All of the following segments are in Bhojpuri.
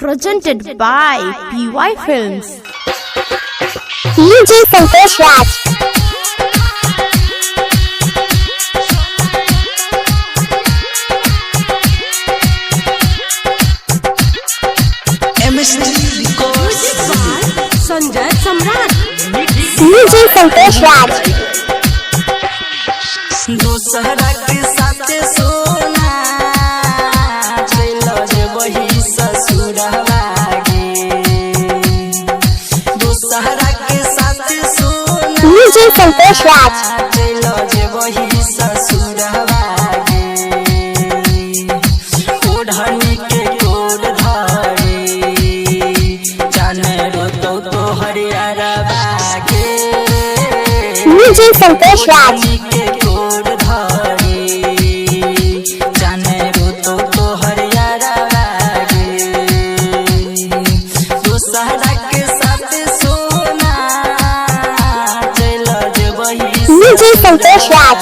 presented by PY Films. DJ Santosh Raj. Sanjay Samrat. DJ Santosh Raj. दूसरा के साथ सोना चलो जे वही ससुरवा गे। दूसरा के साथ सोना DJ Santosh Raj. चलो जे वही ससुरवा गे। ओढ़नी के कोड धरे जाने रो तो हरियारवा गे। DJ Santosh Raj. DJ Santosh Raj.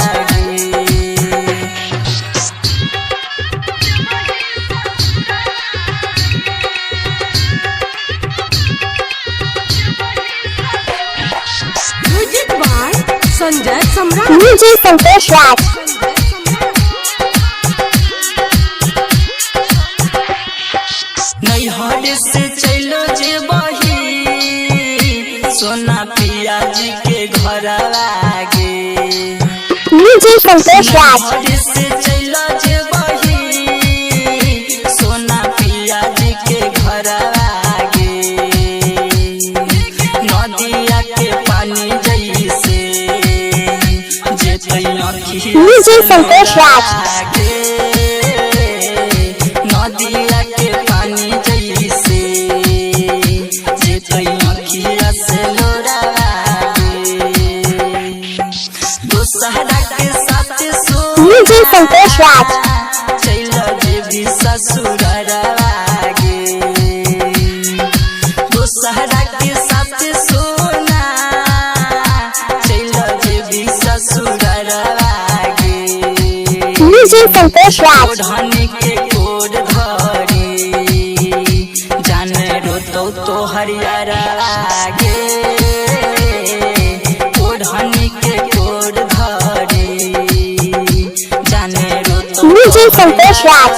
Music by Sanjay Samrat. DJ Santosh Raj. नैहर से चलो जे बही सोना पिया जी के घर लागे। DJ Santosh Raj. नैहर से चलो जे बही सोना पिया जी के घर लागे। नदिया के पानी जैसे जे DJ Santosh Raj. नदिया के पानी जैसे जे अखिया से लोरागे। दूसरा के साथ DJ Santosh Raj. चलो जे भी ससुरवा गे। दूसरा के साथ सोना चलो जे भी ससुरवा गे। DJ Santosh Raj. ओढ़नी के कोड धरे जाने रो तो हरियारवा गे। ओढ़नी के कोड धरे जाने रो DJ Santosh Raj.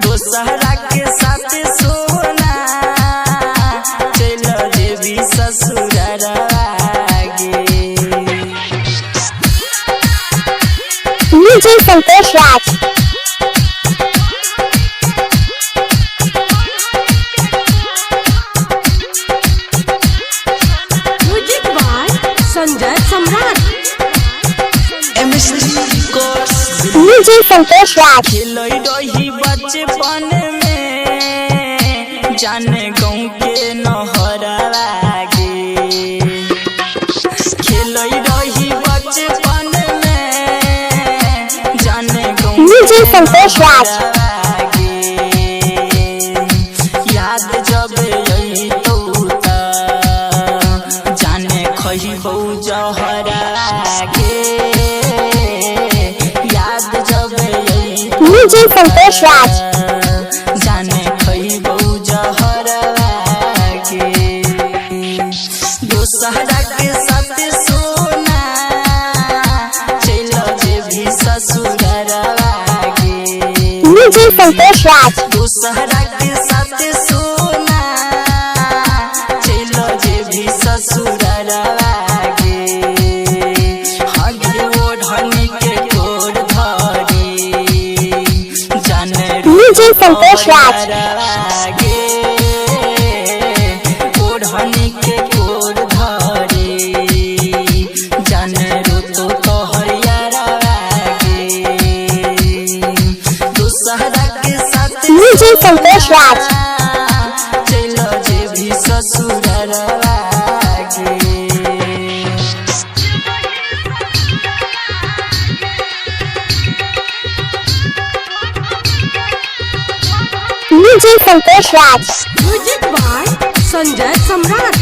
दूसरा के साथ सोना चलो जे भी ससुरवा गे। DJ Santosh Raj. Music by Sanjay Samrat. DJ Santosh Raj. खेलई रही बचपन में जाने गाँव के नहरवा गे। खेलई रही बचपन में जाने गाँव DJ Santosh Raj. गे। याद जब यही तो जाने खही हो जहरवा गे। याद जब यही DJ Santosh Raj. जाने खही बहु जहरवा गे। दूसरा के साथ सोना चलो जे भी ससुरवा गे। DJ Santosh Raj. दूसरा के साथ सोना चलो जे भी ससुरवा गे। हगे ओढ़नी के कोड धरे जाने DJ Santosh Raj. गे। ओढ़नी के कोड धरे जाने रो तो हरियारवा गे। दूसरा के साथ DJ Santosh Raj. चलो जे भी ससुरवा गे। DJ Santosh Raj. Music by Sanjay Samrat.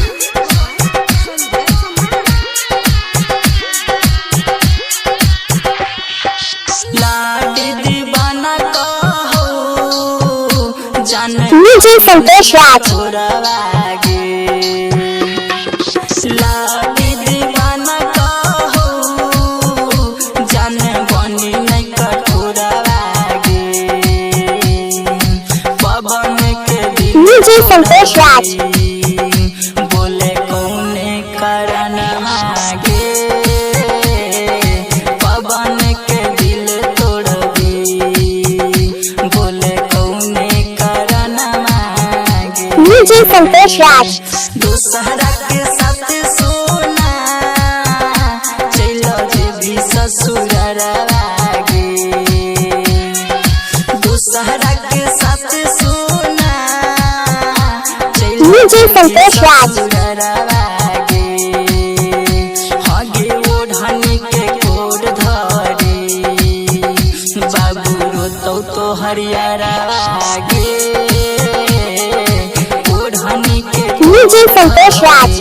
लाड दीवाना कहो जाने DJ संतोष राज छोड़वागे लागी दीवाना कहो जाने बनी नहीं कठोरवागे पवन के दिल DJ संतोष राज बोले कौने कारण मागे पवन के दिल तोड़बी बोले कौने कारण मागे DJ संतोष राज दूसरा के साथ सोना चलो जे भी ससुरवागे दूसरा के साथ सोना DJ संतोष राज आगे ओढ़नी के कोर धरे बाबू रोतो तो हरियारा आगे ओढ़नी के DJ संतोष राज